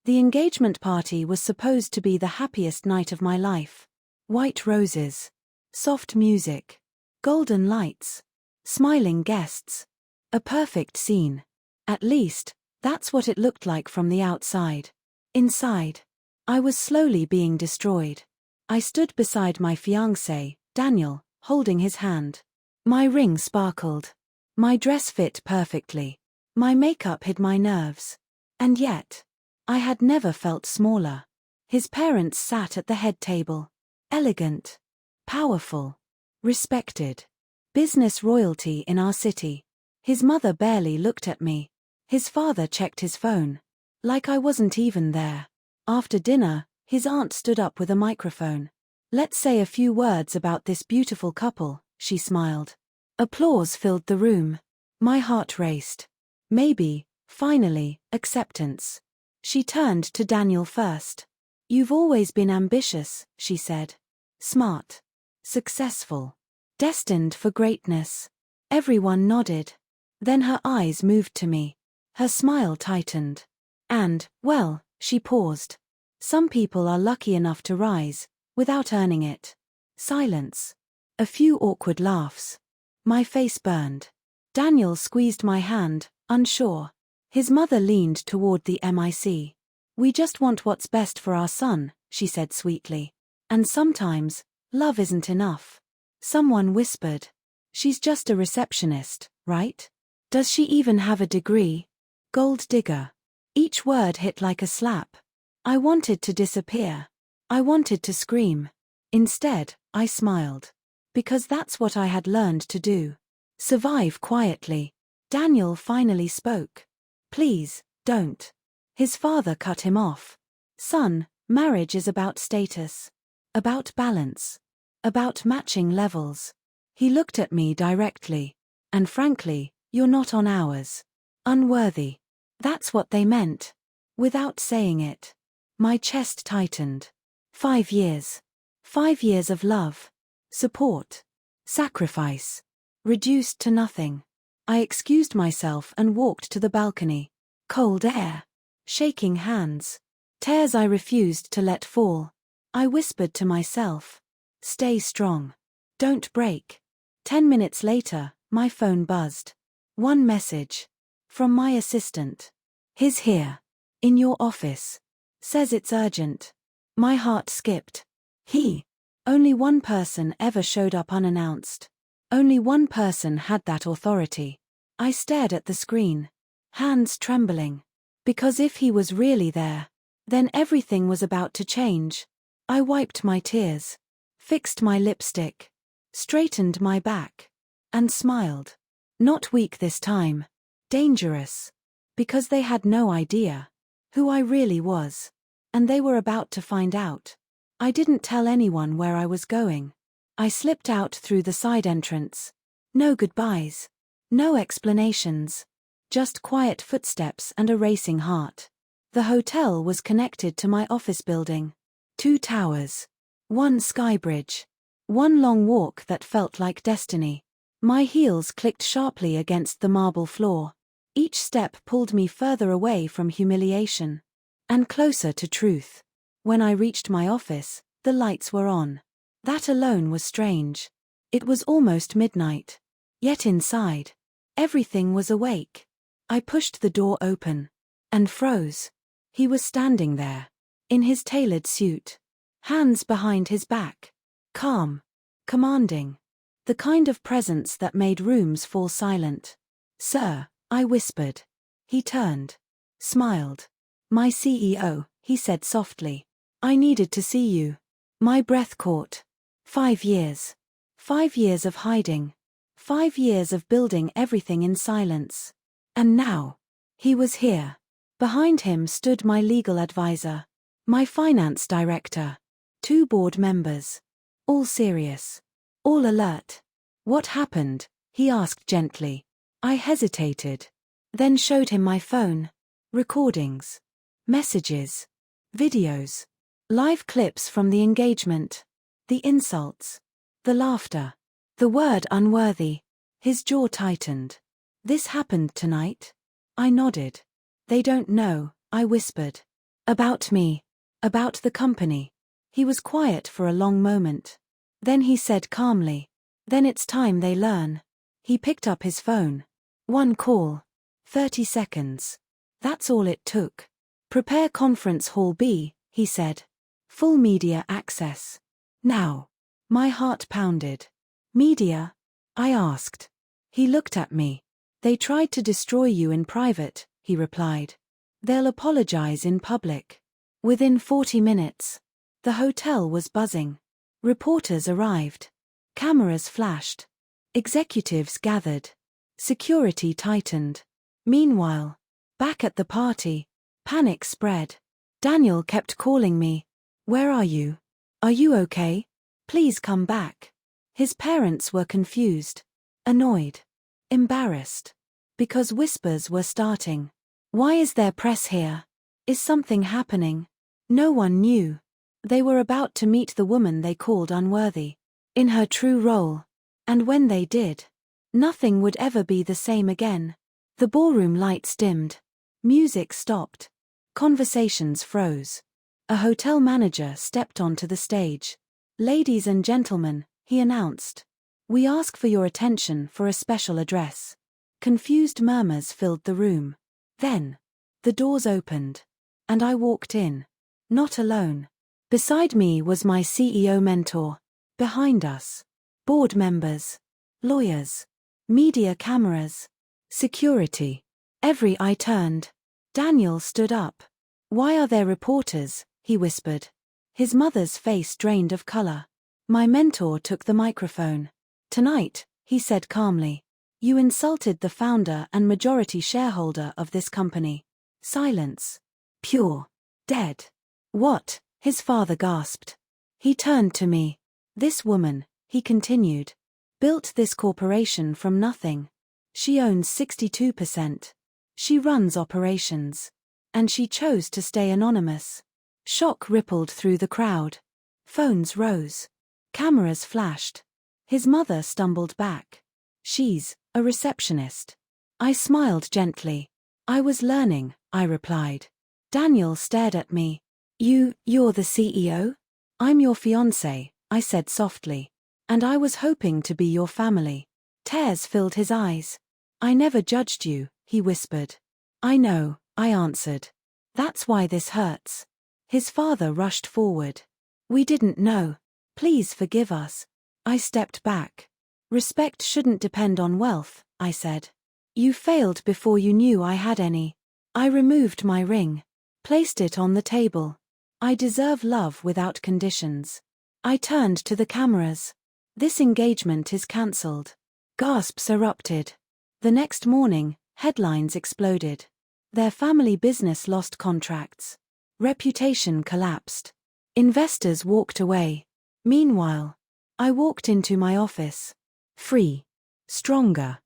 The engagement party was supposed to be the happiest night of my life. White roses, soft music, golden lights, smiling guests. A perfect scene. At least, that's what it looked like from the outside. Inside, I was slowly being destroyed. I stood beside my fiancé, Daniel, holding his hand. My ring sparkled. My dress fit perfectly. My makeup hid my nerves. And yet, I had never felt smaller. His parents sat at the head table. Elegant, powerful, respected. Business royalty in our city. His mother barely looked at me. His father checked his phone. Like I wasn't even there. After dinner, his aunt stood up with a microphone. "Let's say a few words about this beautiful couple," she smiled. Applause filled the room. My heart raced. Maybe, finally, acceptance. She turned to Daniel first. "You've always been ambitious," she said. "Smart. Successful. Destined for greatness." Everyone nodded. Then her eyes moved to me. Her smile tightened. "And, well," she paused. "Some people are lucky enough to rise, without earning it." Silence. A few awkward laughs. My face burned. Daniel squeezed my hand, unsure. His mother leaned toward the mic. "We just want what's best for our son," she said sweetly. "And sometimes, love isn't enough." Someone whispered. "She's just a receptionist, right? Does she even have a degree?" Gold digger. Each word hit like a slap. I wanted to disappear. I wanted to scream. Instead, I smiled. Because that's what I had learned to do. Survive quietly. Daniel finally spoke. "Please, don't." His father cut him off. "Son, marriage is about status. About balance. About matching levels." He looked at me directly. "And frankly, you're not on ours. Unworthy." That's what they meant. Without saying it. My chest tightened. 5 years. 5 years of love. Support. Sacrifice. Reduced to nothing. I excused myself and walked to the balcony. Cold air. Shaking hands. Tears I refused to let fall. I whispered to myself. "Stay strong. Don't break." 10 minutes later, my phone buzzed. One message. From my assistant. "He's here. In your office. Says it's urgent." My heart skipped. He. Only one person ever showed up unannounced. Only one person had that authority. I stared at the screen. Hands trembling. Because if he was really there, then everything was about to change. I wiped my tears. Fixed my lipstick. Straightened my back. And smiled. Not weak this time. Dangerous. Because they had no idea who I really was. And they were about to find out. I didn't tell anyone where I was going. I slipped out through the side entrance. No goodbyes. No explanations. Just quiet footsteps and a racing heart. The hotel was connected to my office building. 2 towers. 1 sky bridge. 1 long walk that felt like destiny. My heels clicked sharply against the marble floor. Each step pulled me further away from humiliation. And closer to truth. When I reached my office, the lights were on. That alone was strange. It was almost midnight. Yet inside, everything was awake. I pushed the door open. And froze. He was standing there. In his tailored suit. Hands behind his back. Calm. Commanding. The kind of presence that made rooms fall silent. "Sir," I whispered. He turned. Smiled. "My CEO," he said softly. "I needed to see you." My breath caught. 5 years. 5 years of hiding. 5 years of building everything in silence. And now, he was here. Behind him stood my legal advisor. My finance director. 2 board members. All serious. All alert. "What happened?" he asked gently. I hesitated. Then showed him my phone. Recordings. Messages. Videos. Live clips from the engagement. The insults. The laughter. The word unworthy. His jaw tightened. "This happened tonight?" I nodded. "They don't know," I whispered. About me. About the company. He was quiet for a long moment. Then he said calmly, "Then it's time they learn." He picked up his phone. One call. 30 seconds. That's all it took. "Prepare conference hall B," he said. "Full media access. Now." My heart pounded. "Media?" I asked. He looked at me. "They tried to destroy you in private," he replied. "They'll apologize in public." Within 40 minutes. The hotel was buzzing. Reporters arrived. Cameras flashed. Executives gathered. Security tightened. Meanwhile, back at the party, panic spread. Daniel kept calling me. "Where are you? Are you okay? Please come back." His parents were confused, annoyed, embarrassed. Because whispers were starting. "Why is there press here? Is something happening?" No one knew. They were about to meet the woman they called unworthy, in her true role. And when they did, nothing would ever be the same again. The ballroom lights dimmed. Music stopped. Conversations froze. A hotel manager stepped onto the stage. "Ladies and gentlemen," he announced, "we ask for your attention for a special address." Confused murmurs filled the room. Then, the doors opened. And I walked in. Not alone. Beside me was my CEO mentor. Behind us, board members, lawyers, media cameras, security. Every eye turned. Daniel stood up. "Why are there reporters?" he whispered. His mother's face drained of color. My mentor took the microphone. "Tonight," he said calmly, "you insulted the founder and majority shareholder of this company." Silence. Pure. Dead. "What?" his father gasped. He turned to me. "This woman," he continued, "built this corporation from nothing. She owns 62%. She runs operations. And she chose to stay anonymous." Shock rippled through the crowd. Phones rose. Cameras flashed. His mother stumbled back. "She's a receptionist." I smiled gently. "I was learning," I replied. Daniel stared at me. You're the CEO?" "I'm your fiancé," I said softly. "And I was hoping to be your family." Tears filled his eyes. "I never judged you," he whispered. "I know," I answered. "That's why this hurts." His father rushed forward. "We didn't know. Please forgive us." I stepped back. "Respect shouldn't depend on wealth," I said. "You failed before you knew I had any." I removed my ring. Placed it on the table. "I deserve love without conditions." I turned to the cameras. "This engagement is cancelled." Gasps erupted. The next morning, headlines exploded. Their family business lost contracts. Reputation collapsed. Investors walked away. Meanwhile, I walked into my office. Free. Stronger.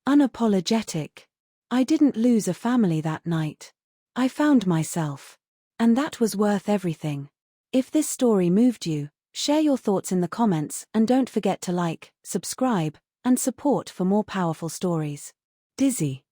Unapologetic. I didn't lose a family that night. I found myself. And that was worth everything. If this story moved you, share your thoughts in the comments and don't forget to like, subscribe, and support for more powerful stories. Dizzy.